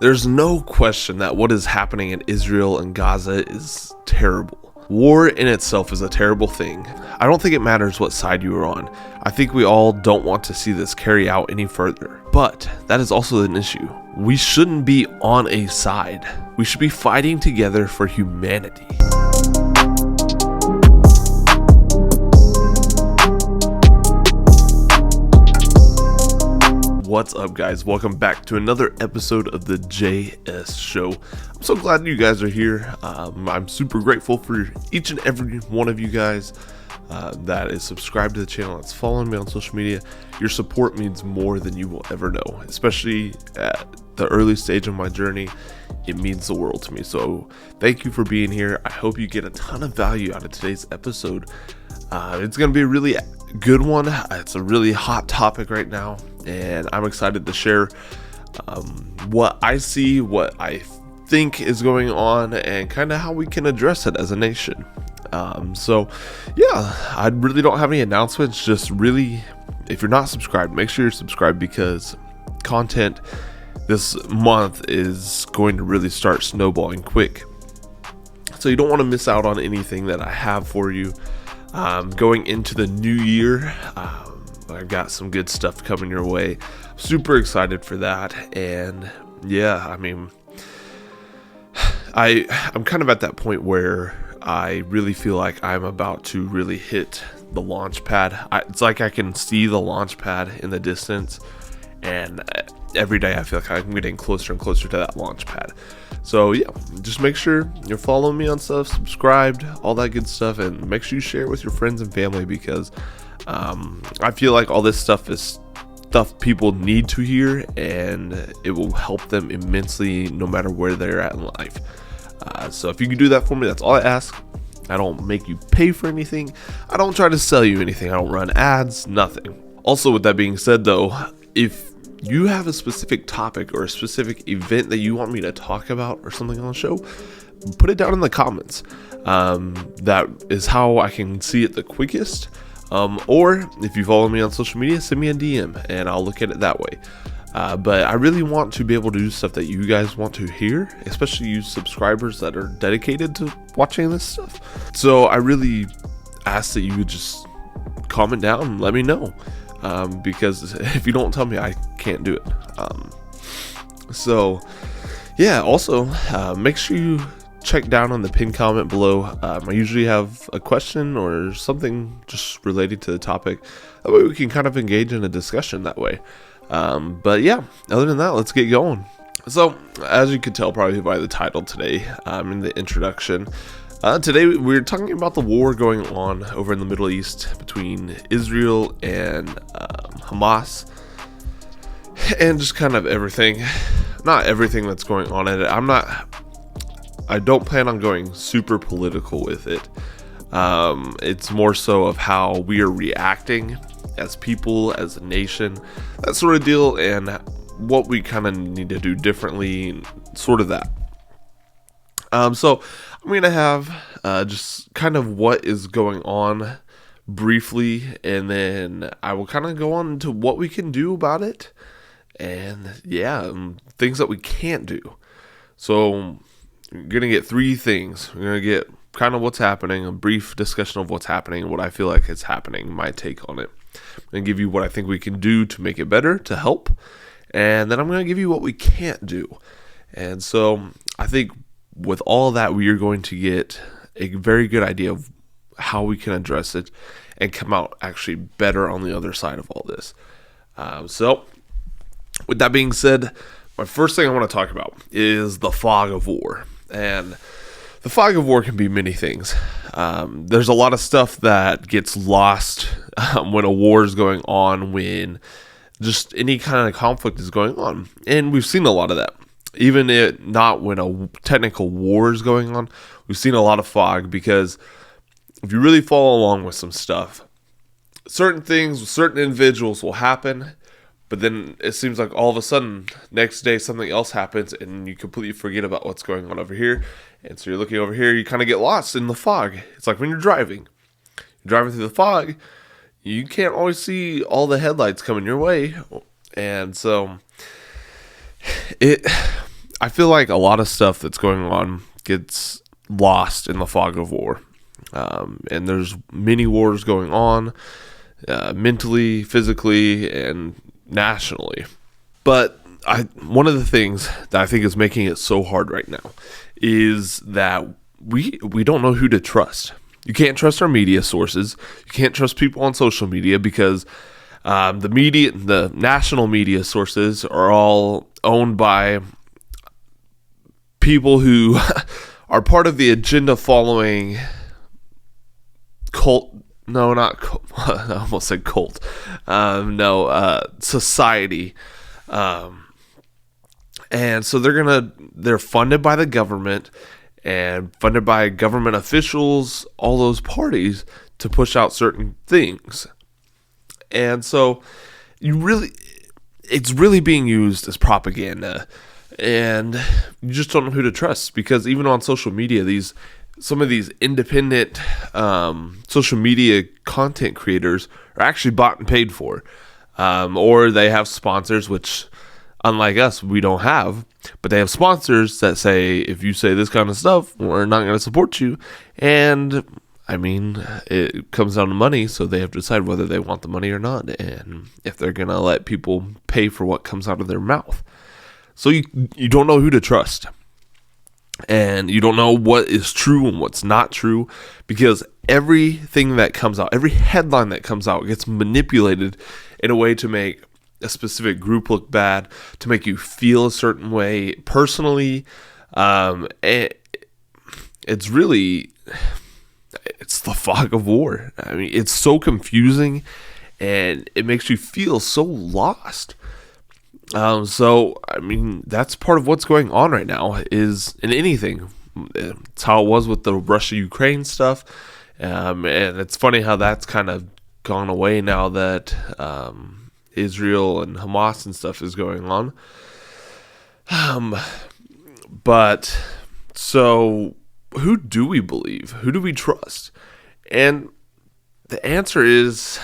There's no question that what is happening in Israel and Gaza is terrible. War in itself is a terrible thing. I don't think it matters what side you are on. I think we all don't want to see this carry out any further. But that is also an issue. We shouldn't be on a side. We should be fighting together for humanity. What's up, guys? Welcome back to another episode of the JS Show. I'm so glad you guys are here. I'm super grateful for each and every one of you guys that is subscribed to the channel, that's following me on social media. Your support means more than you will ever know, especially at the early stage of my journey. It means the world to me. So thank you for being here. I hope you get a ton of value out of today's episode. It's going to be a really good one. It's a really hot topic right now, and I'm excited to share what I see, what I think is going on, and kind of how we can address it as a nation. So yeah, I really don't have any announcements. Just really, if you're not subscribed, make sure you're subscribed, because content this month is going to really start snowballing quick. So you don't want to miss out on anything that I have for you. Going into the new year, I've got some good stuff coming your way. Super excited for that. And yeah, I mean, I'm kind of at that point where I really feel like I'm about to really hit the launch pad. It's like I can see the launch pad in the distance, and every day I feel like I'm getting closer and closer to that launch pad. So yeah, just make sure you're following me on stuff, subscribed, all that good stuff, and make sure you share it with your friends and family, because I feel like all this stuff is stuff people need to hear, and it will help them immensely no matter where they're at in life. So if you can do that for me, that's all I ask. I don't make you pay for anything. I don't try to sell you anything. I don't run ads, nothing. Also, with that being said though, if you have a specific topic or a specific event that you want me to talk about or something on the show, put it down in the comments. That is how I can see it the quickest. Or if you follow me on social media, send me a DM and I'll look at it that way. But I really want to be able to do stuff that you guys want to hear, especially you subscribers that are dedicated to watching this stuff. So I really ask that you would just comment down and let me know. Because if you don't tell me, I can't do it. So yeah, also make sure you check down on the pinned comment below. I usually have a question or something just related to the topic. That way we can kind of engage in a discussion that way. But yeah, other than that, let's get going. So as you can tell probably by the title today, in the introduction, today we're talking about the war going on over in the Middle East between Israel and Hamas, and just kind of everything, not everything that's going on in it. I don't plan on going super political with it. It's more so of how we are reacting as people, as a nation, that sort of deal, and what we kind of need to do differently, sort of that. So I'm going to have just kind of what is going on briefly, and then I will kind of go on to what we can do about it, and yeah, things that we can't do. So you're going to get three things. We're going to get kind of what's happening, a brief discussion of what's happening, what I feel like is happening, my take on it, and give you what I think we can do to make it better, to help, and then I'm going to give you what we can't do. And so I think with all that, we are going to get a very good idea of how we can address it and come out actually better on the other side of all this. So with that being said, my first thing I want to talk about is the fog of war. And the fog of war can be many things. There's a lot of stuff that gets lost when a war is going on, when just any kind of conflict is going on. And we've seen a lot of that. Even not when a technical war is going on, we've seen a lot of fog, because if you really follow along with some stuff, certain things with certain individuals will happen, but then it seems like all of a sudden, next day, something else happens, and you completely forget about what's going on over here. And so you're looking over here, you kind of get lost in the fog. It's like when you're driving through the fog, you can't always see all the headlights coming your way. And so I feel like a lot of stuff that's going on gets lost in the fog of war. And there's many wars going on, mentally, physically, and nationally. But one of the things that I think is making it so hard right now is that we don't know who to trust. You can't trust our media sources. You can't trust people on social media because the national media sources are all owned by people who are part of the agenda following cult. No, not cult. I almost said cult. Society. And so they're funded by the government and funded by government officials, all those parties, to push out certain things. And so it's really being used as propaganda, and you just don't know who to trust, because even on social media, some of these independent social media content creators are actually bought and paid for, or they have sponsors, which, unlike us, we don't have, but they have sponsors that say, if you say this kind of stuff, we're not going to support you. And I mean, it comes down to money, so they have to decide whether they want the money or not, and if they're going to let people pay for what comes out of their mouth. So you don't know who to trust, and you don't know what is true and what's not true, because everything that comes out, every headline that comes out, gets manipulated in a way to make a specific group look bad, to make you feel a certain way personally. It's the fog of war. I mean, it's so confusing, and it makes you feel so lost. So, I mean, that's part of what's going on right now is in anything. It's how it was with the Russia-Ukraine stuff. And it's funny how that's kind of gone away now that Israel and Hamas and stuff is going on. But so who do we believe? Who do we trust? And the answer is,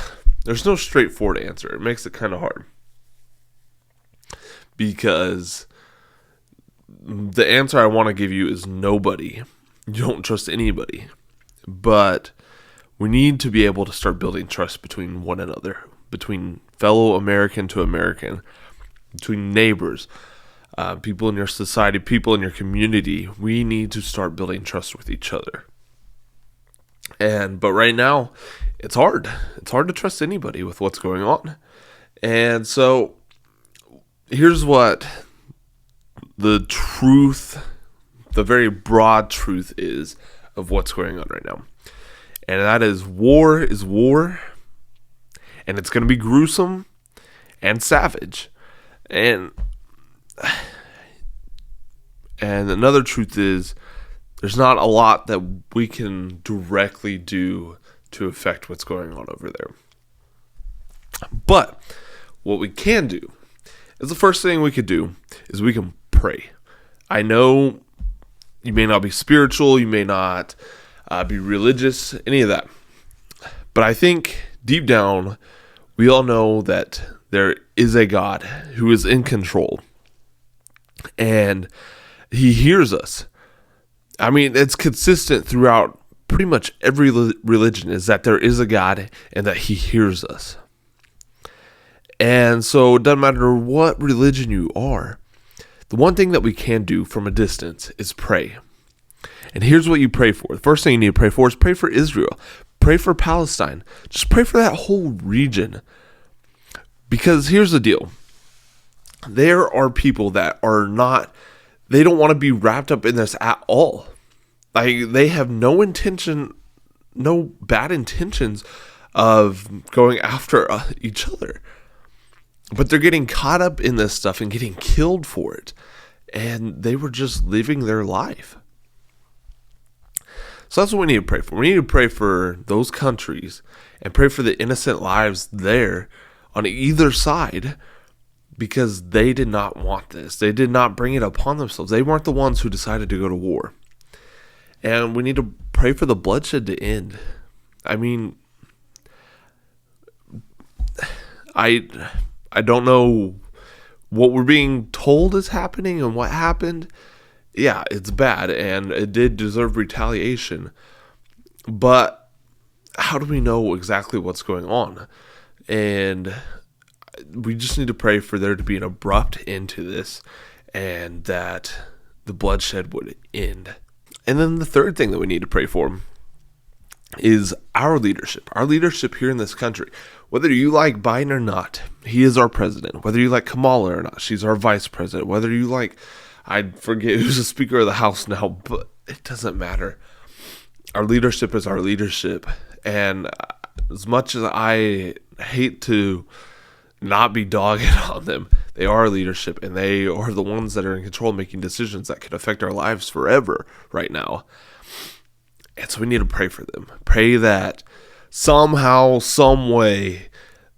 there's no straightforward answer. It makes it kind of hard, because the answer I want to give you is nobody. You don't trust anybody. But we need to be able to start building trust between one another, between fellow American to American, between neighbors, people in your society, people in your community. We need to start building trust with each other. But right now, it's hard. It's hard to trust anybody with what's going on. And so here's what the truth, the very broad truth is of what's going on right now. And that is war, and it's going to be gruesome and savage. And another truth is, there's not a lot that we can directly do to affect what's going on over there. But what we can do is, the first thing we could do is we can pray. I know you may not be spiritual, you may not be religious, any of that. But I think deep down, we all know that there is a God who is in control, and he hears us. I mean, it's consistent throughout pretty much every religion, is that there is a God and that he hears us. And so it doesn't matter what religion you are, the one thing that we can do from a distance is pray. And here's what you pray for. The first thing you need to pray for is pray for Israel. Pray for Palestine. Just pray for that whole region. Because here's the deal. There are people that are not, they don't want to be wrapped up in this at all. Like, they have no bad intentions of going after each other. But they're getting caught up in this stuff and getting killed for it. And they were just living their life. So that's what we need to pray for. We need to pray for those countries and pray for the innocent lives there on either side, because they did not want this. They did not bring it upon themselves. They weren't the ones who decided to go to war. And we need to pray for the bloodshed to end. I mean, I don't know what we're being told is happening and what happened, yeah, it's bad and it did deserve retaliation. But how do we know exactly what's going on? And we just need to pray for there to be an abrupt end to this and that the bloodshed would end. And then the third thing that we need to pray for is our leadership here in this country. Whether you like Biden or not, he is our president. Whether you like Kamala or not, she's our vice president. Whether you like, I forget who's the Speaker of the House now, but it doesn't matter. Our leadership is our leadership. And as much as I hate to not be dogging on them, they are our leadership, and they are the ones that are in control of making decisions that could affect our lives forever right now. And so we need to pray for them. Pray that somehow, some way,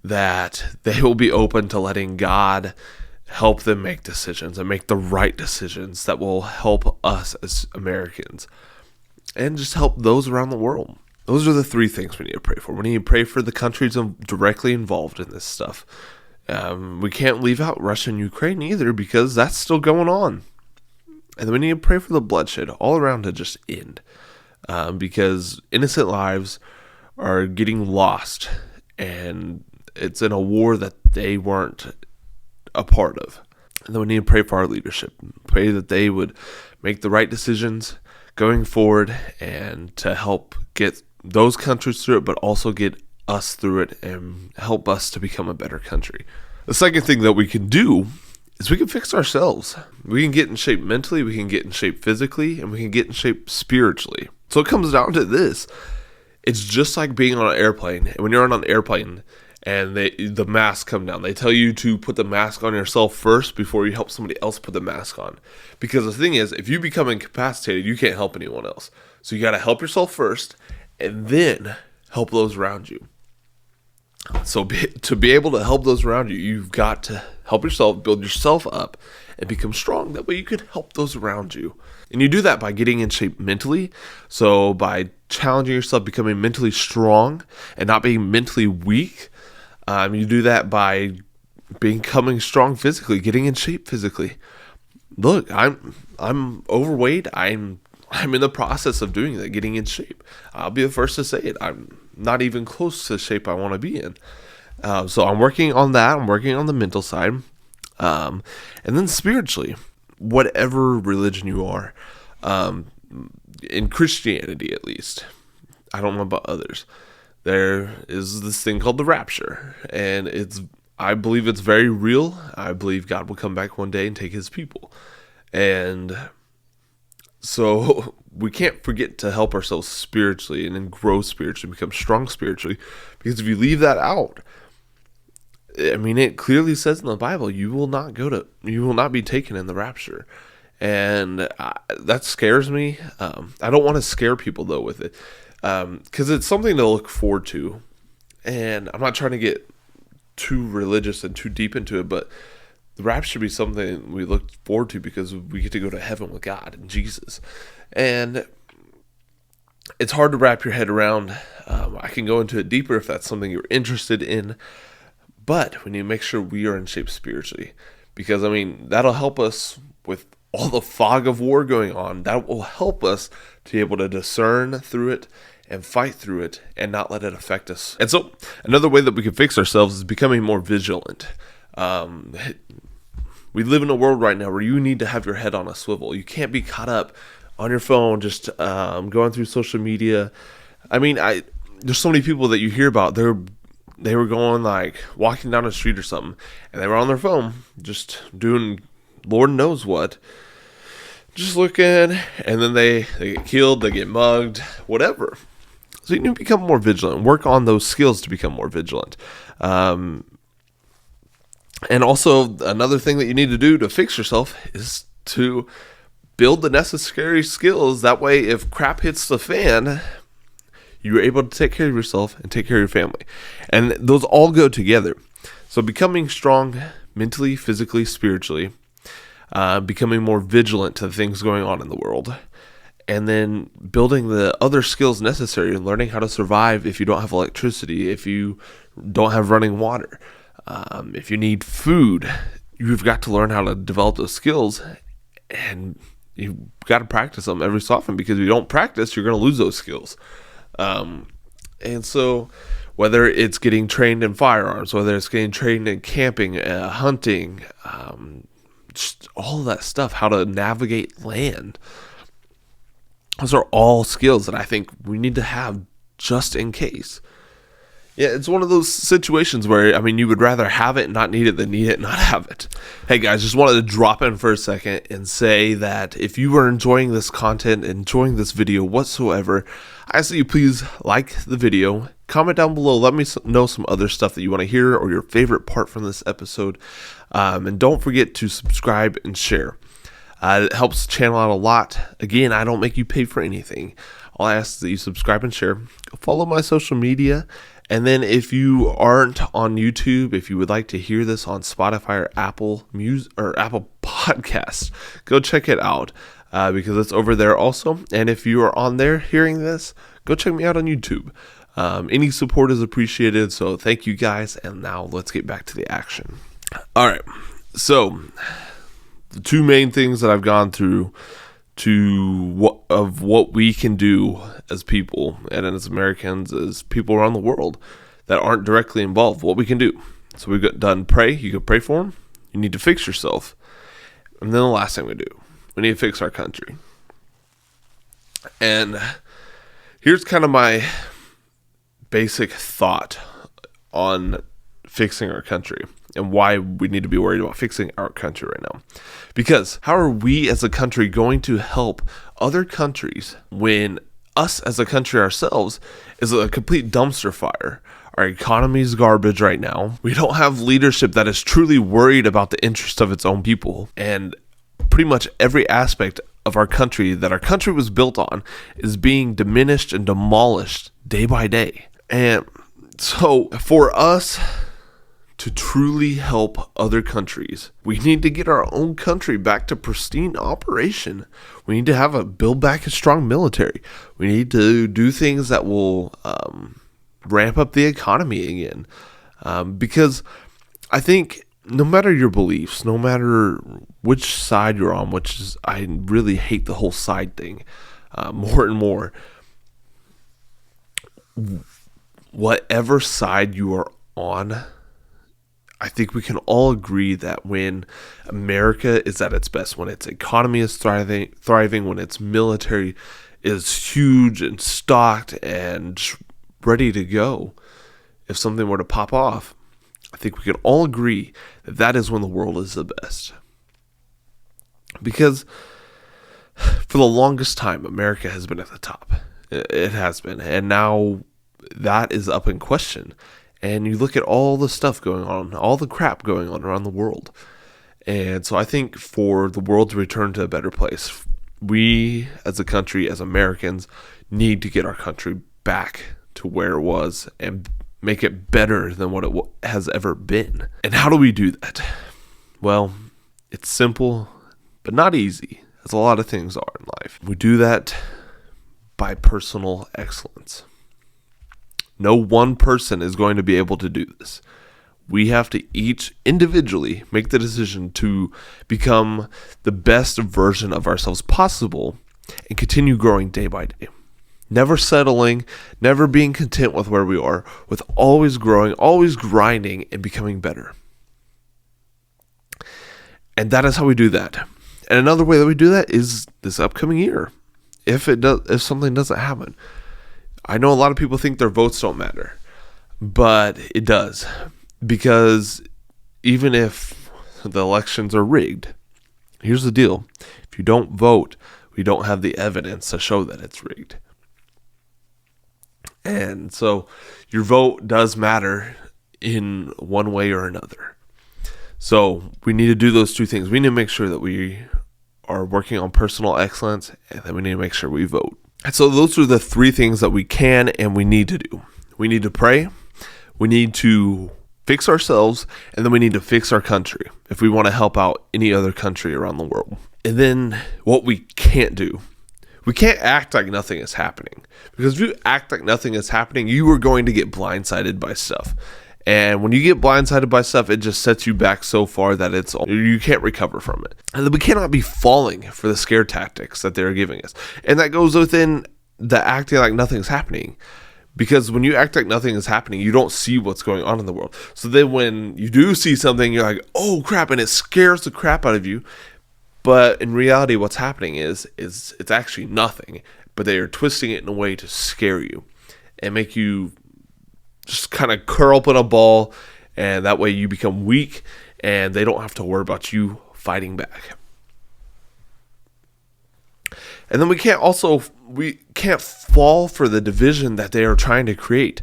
that they will be open to letting God help them make decisions and make the right decisions that will help us as Americans and just help those around the world. Those are the three things we need to pray for. We need to pray for the countries directly involved in this stuff. We can't leave out Russia and Ukraine either because that's still going on. And then we need to pray for the bloodshed all around to just end. Because innocent lives are getting lost, and it's in a war that they weren't a part of. And then we need to pray for our leadership. Pray that they would make the right decisions going forward and to help get those countries through it, but also get us through it and help us to become a better country. The second thing that we can do is we can fix ourselves. We can get in shape mentally, we can get in shape physically, and we can get in shape spiritually. So it comes down to this. It's just like being on an airplane. And when you're on an airplane and the masks come down, they tell you to put the mask on yourself first before you help somebody else put the mask on. Because the thing is, if you become incapacitated, you can't help anyone else. So you got to help yourself first and then help those around you. So to be able to help those around you, you've got to help yourself, build yourself up, and become strong. That way you can help those around you. And you do that by getting in shape mentally. So by challenging yourself, becoming mentally strong and not being mentally weak. You do that by becoming strong physically, getting in shape physically. Look, I'm overweight. I'm in the process of doing that, getting in shape. I'll be the first to say it. I'm not even close to the shape I want to be in. So I'm working on that. I'm working on the mental side. And then spiritually, whatever religion you are, in Christianity at least, I don't know about others, there is this thing called the rapture. And I believe it's very real. I believe God will come back one day and take his people. And so we can't forget to help ourselves spiritually and then grow spiritually, become strong spiritually. Because if you leave that out, I mean, it clearly says in the Bible, you will not be taken in the rapture. And that scares me. I don't want to scare people though with it. Because it's something to look forward to. And I'm not trying to get too religious and too deep into it, but the rapture should be something we look forward to because we get to go to heaven with God and Jesus. And it's hard to wrap your head around. I can go into it deeper if that's something you're interested in. But we need to make sure we are in shape spiritually. Because, I mean, that'll help us with all the fog of war going on. That will help us to be able to discern through it and fight through it and not let it affect us. And so another way that we can fix ourselves is becoming more vigilant. We live in a world right now where you need to have your head on a swivel. You can't be caught up on your phone just going through social media. I mean, there's so many people that you hear about. They were going like walking down the street or something, and they were on their phone just doing Lord knows what, just looking, and then they get killed, they get mugged, whatever. So you need to become more vigilant. Work on those skills to become more vigilant. And also, another thing that you need to do to fix yourself is to build the necessary skills. That way, if crap hits the fan, you're able to take care of yourself and take care of your family. And those all go together. So becoming strong mentally, physically, spiritually, becoming more vigilant to the things going on in the world, and then building the other skills necessary and learning how to survive if you don't have electricity, if you don't have running water. If you need food, you've got to learn how to develop those skills, and you've got to practice them every so often, because if you don't practice, you're going to lose those skills. And so whether it's getting trained in firearms, whether it's getting trained in camping, hunting, just all of that stuff, how to navigate land, those are all skills that I think we need to have just in case. Yeah, it's one of those situations where, I mean, you would rather have it and not need it than need it and not have it. Hey guys, just wanted to drop in for a second and say that if you are enjoying this content, enjoying this video whatsoever, I ask that you please like the video, comment down below, let me know some other stuff that you want to hear or your favorite part from this episode, and don't forget to subscribe and share. It helps the channel out a lot. Again, I don't make you pay for anything. All I ask is that you subscribe and share. Follow my social media. And then if you aren't on YouTube, if you would like to hear this on Spotify or Apple Music or Apple Podcasts, go check it out, because it's over there also. And if you are on there hearing this, go check me out on YouTube. Any support is appreciated, so thank you guys. And now let's get back to the action. All right, so the two main things that I've gone through what we can do as people and as Americans, as people around the world that aren't directly involved, what we can do. So we've got done pray. You can pray for them. You need to fix yourself. And then the last thing we do, we need to fix our country. And here's kind of my basic thought on fixing our country and why we need to be worried about fixing our country right now. Because how are we as a country going to help other countries when us as a country ourselves is a complete dumpster fire? Our economy is garbage right now. We don't have leadership that is truly worried about the interest of its own people. And pretty much every aspect of our country that our country was built on is being diminished and demolished day by day. And so for us to truly help other countries, we need to get our own country back to pristine operation. We need to build back a strong military. We need to do things that will ramp up the economy again. Because I think no matter your beliefs, no matter which side you're on, which is, I really hate the whole side thing more and more, whatever side you are on, I think we can all agree that when America is at its best, when its economy is thriving, when its military is huge and stocked and ready to go, if something were to pop off, I think we can all agree that that is when the world is the best. Because for the longest time, America has been at the top. It has been. And now that is up in question. And you look at all the stuff going on, all the crap going on around the world. And so I think for the world to return to a better place, we as a country, as Americans, need to get our country back to where it was and make it better than what it has ever been. And how do we do that? Well, it's simple, but not easy, as a lot of things are in life. We do that by personal excellence. No one person is going to be able to do this. We have to each individually make the decision to become the best version of ourselves possible and continue growing day by day. Never settling, never being content with where we are, with always growing, always grinding and becoming better. And that is how we do that. And another way that we do that is this upcoming year. If something doesn't happen. I know a lot of people think their votes don't matter, but it does, because even if the elections are rigged, here's the deal. If you don't vote, we don't have the evidence to show that it's rigged. And so your vote does matter in one way or another. So we need to do those two things. We need to make sure that we are working on personal excellence, and then we need to make sure we vote. And so those are the three things that we can and we need to do. We need to pray, we need to fix ourselves, and then we need to fix our country if we want to help out any other country around the world. And then what we can't do, we can't act like nothing is happening. Because if you act like nothing is happening, you are going to get blindsided by stuff. And when you get blindsided by stuff, it just sets you back so far that you can't recover from it. And we cannot be falling for the scare tactics that they're giving us. And that goes within the acting like nothing's happening. Because when you act like nothing is happening, you don't see what's going on in the world. So then when you do see something, you're like, oh crap, and it scares the crap out of you. But in reality, what's happening is it's actually nothing. But they are twisting it in a way to scare you and make you just kind of curl up in a ball, and that way you become weak and they don't have to worry about you fighting back. And then we can't fall for the division that they are trying to create.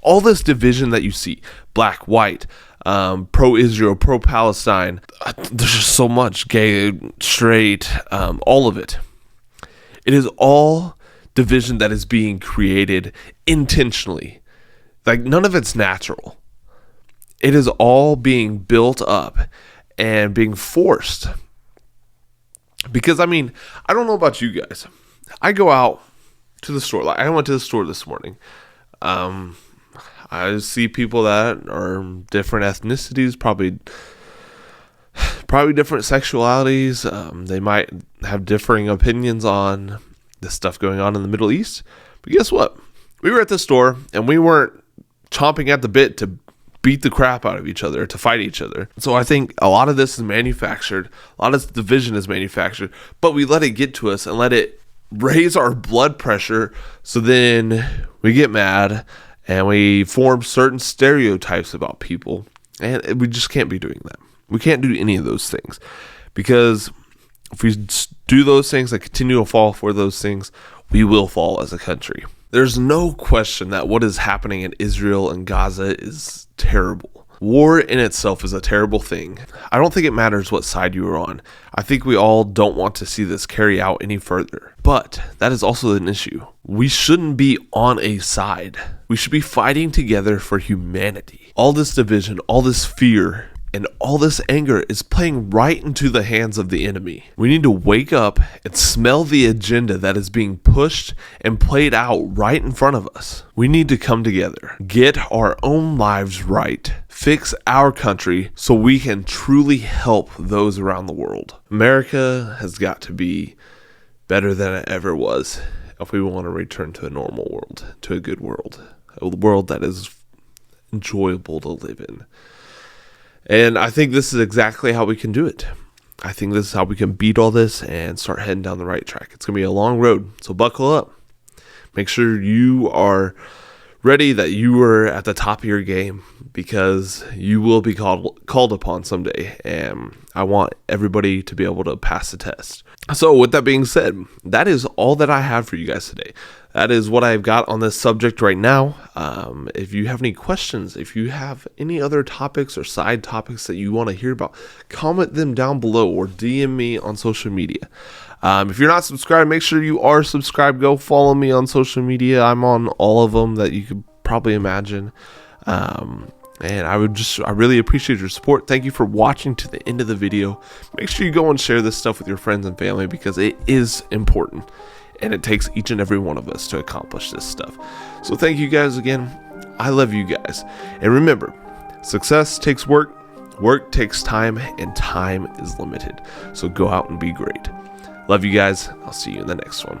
All this division that you see, black, white, pro-Israel, pro-Palestine, there's just so much, gay, straight, all of it. It is all division that is being created intentionally. Like, none of it's natural. It is all being built up and being forced. Because, I mean, I don't know about you guys. I go out to the store. Like, I went to the store this morning. I see people that are different ethnicities, probably different sexualities. They might have differing opinions on the stuff going on in the Middle East. But guess what? We were at the store, and we weren't chomping at the bit to beat the crap out of each other, to fight each other. So I think a lot of this is manufactured. A lot of this division is manufactured, but we let it get to us and let it raise our blood pressure. So then we get mad and we form certain stereotypes about people, and we just can't be doing that. We can't do any of those things, because if we do those things and continue to fall for those things, we will fall as a country. There's no question that what is happening in Israel and Gaza is terrible. War in itself is a terrible thing. I don't think it matters what side you are on. I think we all don't want to see this carry out any further. But that is also an issue. We shouldn't be on a side. We should be fighting together for humanity. All this division, all this fear, and all this anger is playing right into the hands of the enemy. We need to wake up and smell the agenda that is being pushed and played out right in front of us. We need to come together, get our own lives right, fix our country so we can truly help those around the world. America has got to be better than it ever was if we want to return to a normal world, to a good world, a world that is enjoyable to live in. And I think this is exactly how we can do it. I think this is how we can beat all this and start heading down the right track. It's going to be a long road, so buckle up. Make sure you are ready, that you are at the top of your game, because you will be called upon someday. And I want everybody to be able to pass the test. So with that being said, that is all that I have for you guys today. That is what I've got on this subject right now. If you have any questions, if you have any other topics or side topics that you want to hear about, comment them down below or DM me on social media. If you're not subscribed, make sure you are subscribed. Go follow me on social media. I'm on all of them that you could probably imagine. And I really appreciate your support. Thank you for watching to the end of the video. Make sure you go and share this stuff with your friends and family, because it is important. And it takes each and every one of us to accomplish this stuff. So thank you guys again. I love you guys. And remember, success takes work, work takes time, and time is limited. So go out and be great. Love you guys. I'll see you in the next one.